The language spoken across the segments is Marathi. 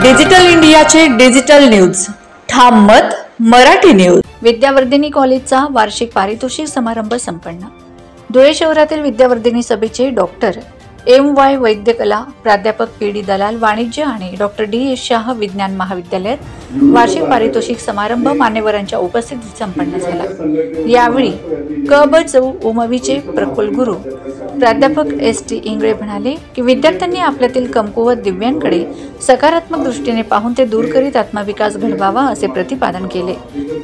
डिजिटल इंडियाचे डिजिटल न्यूज ठाम मत मराठी न्यूज। विद्यावर्धिनी कॉलेजचा वार्षिक पारितोषिक समारंभ संपन्न। धुळे शहरातील विद्यावर्धिनी सभेचे डॉक्टर एम.वाय. वैद्यकला, प्राध्यापक पी.डी. दलाल वाणिज्य आणि डॉक्टर डी.एस. शाह विज्ञान महाविद्यालयात वार्षिक पारितोषिक समारंभ मान्यवरांच्या उपस्थितीत संपन्न झाला। यावेळी क.ब.चौ. उमवीचे प्रकुलगुरू प्राध्यापक एस.टी. इंगळे म्हणाले की विद्यार्थ्यांनी आपल्यातील कमकुवत दिव्यांकडे सकारात्मक दृष्टीने पाहून ते दूर करीत आत्मविकास घडवावा असे प्रतिपादन केले।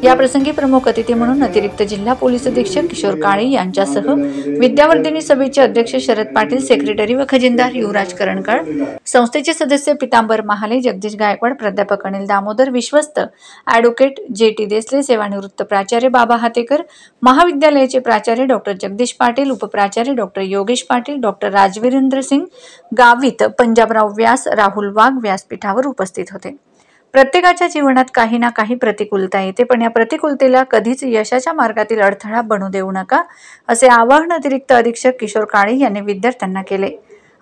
या प्रसंगी प्रमुख अतिथी म्हणून अतिरिक्त जिल्हा पोलीस अधीक्षक किशोर काळे यांच्यासह विद्यावर्धिनी सभेचे अध्यक्ष शरद पाटील, सेक्रेटरी व खजिनदार युवराज करणकाळ, संस्थेचे सदस्य पितांबर महाले, जगदीश गायकवाड, प्राध्यापक अनिल दामोदर, विश्वस्त ॲडव्होकेट जे.टी. देसले, सेवानिवृत्त प्राचार्य बाबा हातेकर, महाविद्यालयाचे प्राचार्य डॉक्टर जगदीश पाटील, उपप्राचार्य डॉक्टर योगेश पाटील, डॉक्टर राजवीरेंद्र सिंग गावित, पंजाबराव व्यास, राहुल वाघ व्यासपीठावर उपस्थित होते। प्रत्येकाच्या जीवनात काही ना काही प्रतिकूलता येते, पण या प्रतिकूलतेला कधीच यशाच्या मार्गातील अडथळा बनू देऊ नका असे आवाहन अतिरिक्त अधीक्षक किशोर काळे यांनी विद्यार्थ्यांना केले।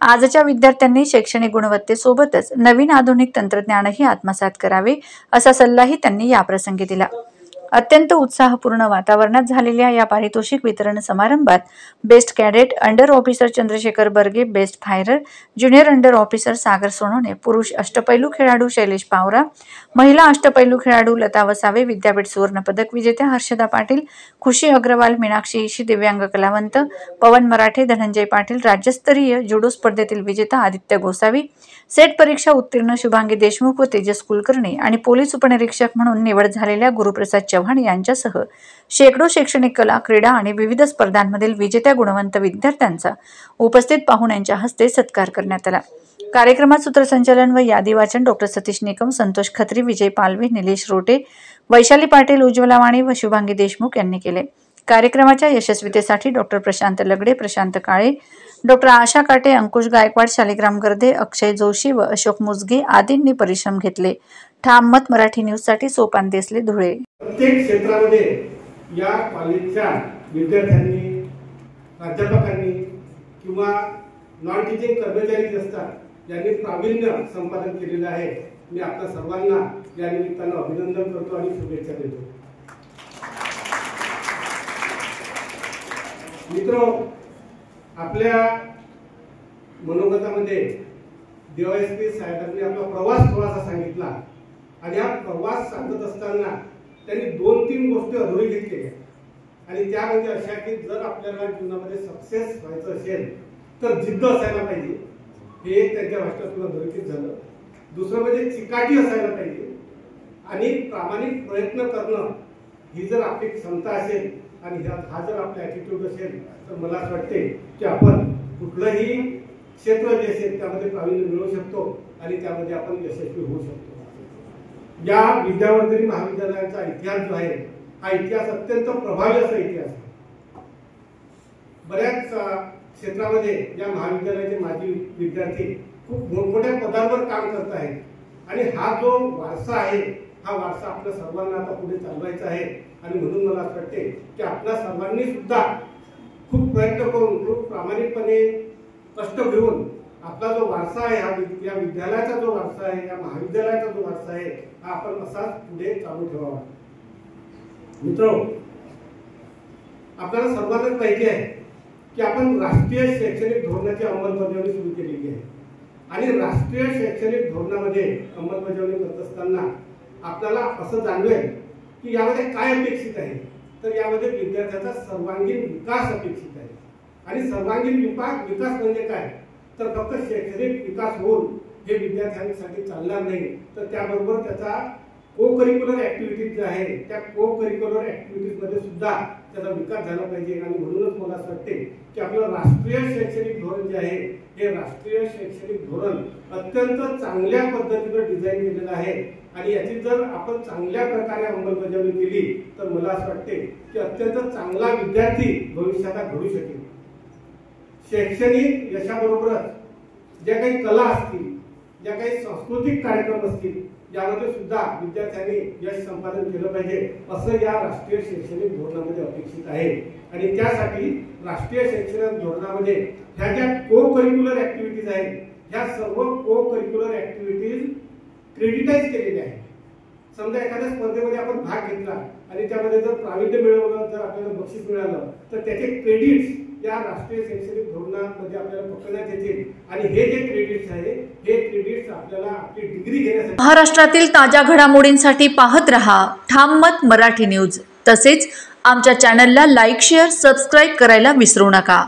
आजच्या विद्यार्थ्यांनी शैक्षणिक गुणवत्तेसोबतच नवीन आधुनिक तंत्रज्ञानही आत्मसात करावे असा सल्लाही त्यांनी याप्रसंगी दिला। अत्यंत उत्साहपूर्ण वातावरणात झालेल्या या पारितोषिक वितरण समारंभात best cadet, under officer Chandrashekhar Barge, best firer, junior under officer Sagar Sonawane, पुरुष अष्टपैलू खेळाडू शैलेश पावरा, महिला अष्टपैलू खेळाडू लता वसावे, विद्यापीठ सुवर्ण पदक विजेत्या हर्षदा पाटील, खुशी अग्रवाल, मीनाक्षी इशी, दिव्यांग कलावंत पवन मराठे, धनंजय पाटील, राज्यस्तरीय जुडो स्पर्धेतील विजेता आदित्य गोसावी, सेट परीक्षा उत्तीर्ण शुभांगी देशमुख व तेजस कुलकर्णी आणि पोलीस उपनिरीक्षक म्हणून निवड झालेल्या गुरुप्रसाद चव्हाण यांच्यासह शेकडो शैक्षणिक कला, क्रीडा आणि विविध स्पर्धांमधील विजेत्या गुणवंत विद्यार्थ्यांचा उपस्थित पाहुण्यांच्या हस्ते सत्कार करण्यात आला। कार्यक्रमात सूत्रसंचालन व यादी वाचन डॉक्टर सतीश निकम, संतोष खत्री, विजय पालवे, निलेश रोटे, वैशाली पाटील, उज्ज्वला वाणी व शुभांगी देशमुख यांनी केले। कार्यक्रमाच्या यशस्वीतेसाठी डॉक्टर प्रशांत लगडे, प्रशांत काळे, डॉक्टर आशा काटे, अंकुश गायकवाड, शालिग्राम गर्दे, अक्षय जोशी व अशोक मुजगे आदींनी परिश्रम घेतले। ठाम मत मराठी न्यूज साठी सोपान देसले, धुळे। प्रत्येक क्षेत्रामध्ये या कॉलेजच्या विद्यार्थ्यांनी, प्राध्यापकांनी किंवा नॉन टीचिंग कर्मचारी असतात यांनी प्रावीण्य संपादन केलेलं आहे। मी आपल्या सर्वांना या निमित्तानं अभिनंदन करतो आणि शुभेच्छा देतो। मित्रो, आपल्या मनोगतामध्ये DYSP साहेबांनी आपला प्रवास थोडासा सांगितला आणि हा प्रवास सांगत असताना त्यांनी 2-3 गोष्टी अधोरेखित केल्या आणि त्या म्हणजे अशा की जर आपल्याला जीवनामध्ये सक्सेस व्हायचं असेल तर जिद्द असायला पाहिजे, हे त्यांच्या भाषणातून अधोरेखित झालं। दुसरं म्हणजे चिकाटी असायला पाहिजे आणि प्रामाणिक प्रयत्न करणं ही जर आपली क्षमता असेल आणि हा जर आपला ॲटिट्यूड असेल तर मला असं वाटते की आपण कुठलंही क्षेत्र जे असेल त्यामध्ये प्रावीण्य मिळवू शकतो आणि त्यामध्ये आपण यशस्वी होऊ शकतो। या विद्यावर्धिनी महाविद्यालयाचा इतिहास जो आहे हा इतिहास अत्यंत प्रभावी असा इतिहास आहे। बऱ्याच क्षेत्रामध्ये या महाविद्यालयाचे माजी विद्यार्थी खूप मोठमोठ्या पदांवर काम करत आहेत आणि हा जो वारसा आहे हा वारसा आपल्या सर्वांना आता पुढे चालवायचा आहे आणि म्हणून मला असं वाटते की आपल्या सर्वांनी सुद्धा खूप प्रयत्न करून, खूप प्रामाणिकपणे कष्ट घेऊन आपला जो वारसा आहे, हा या विद्यालयाचा जो वारसा आहे, या महाविद्यालयाचा जो वारसा आहे हा आपण असाच पुढे चालू ठेवावा। मित्रो, आपल्याला सर्वांनाच माहिती आहे की आपण राष्ट्रीय शैक्षणिक धोरणाची अंमलबजावणी सुरू केलेली आहे आणि राष्ट्रीय शैक्षणिक धोरणामध्ये अंमलबजावणी करत असताना आपल्याला असं जाणवेल की यामध्ये काय अपेक्षित आहे, तर यामध्ये विद्यार्थ्याचा सर्वांगीण विकास अपेक्षित आहे। आणि सर्वांगीण विकास म्हणजे काय, तर फक्त शैक्षणिक विकास होऊन हे विद्यार्थ्यांसाठी चालणार नाही, तर त्याबरोबर त्याचा को करिक्युलर ॲक्टिव्हिटीज जे आहे त्या को करिक्युलर ॲक्टिव्हिटीजमध्ये सुद्धा त्याचा विकास झाला पाहिजे। आणि म्हणूनच मला असं वाटते की आपलं राष्ट्रीय शैक्षणिक धोरण जे आहे हे राष्ट्रीय शैक्षणिक धोरण अत्यंत चांगल्या पद्धतीने डिझाईन केलेलं आहे आणि याची जर आपण चांगल्या प्रकारे अंमलबजावणी केली तर मला असं वाटते की अत्यंत चांगला विद्यार्थी भविष्यात घडू शकेल। शैक्षणिक यशाबरोबरच ज्या काही कला असतील, ज्या काही सांस्कृतिक कार्यक्रम असतील यामध्ये सुद्धा विद्यार्थ्यांनी यश संपादन केलं पाहिजे असं या राष्ट्रीय शैक्षणिक धोरणामध्ये अपेक्षित आहे। आणि त्यासाठी राष्ट्रीय शैक्षणिक धोरणामध्ये ह्या ज्या को करिक्युलर ॲक्टिव्हिटीज आहेत ह्या सर्व को करिक्युलर ॲक्टिव्हिटीज क्रेडिटाईज केलेले आहे. समजा एखाद्या स्पर्धेमध्ये आपण भाग घेतला आणि त्यामध्ये जर प्रावीण्य मिळवलं, जर आपल्याला बक्षीस मिळालं, तर त्याचे क्रेडिट्स या राष्ट्रीय शैक्षणिक धोरणामध्ये आपल्याला पकडण्यात येतील आणि हे जे क्रेडिट्स आहे हे क्रेडिट्स आपल्याला आपली डिग्री घेण्यासाठी. महाराष्ट्रातील ताज्या घडामोडींसाठी पाहत रहा ठाम मत मराठी न्यूज. तसेच आमच्या चॅनलला लाईक, शेअर, सबस्क्राईब करायला विसरू नका.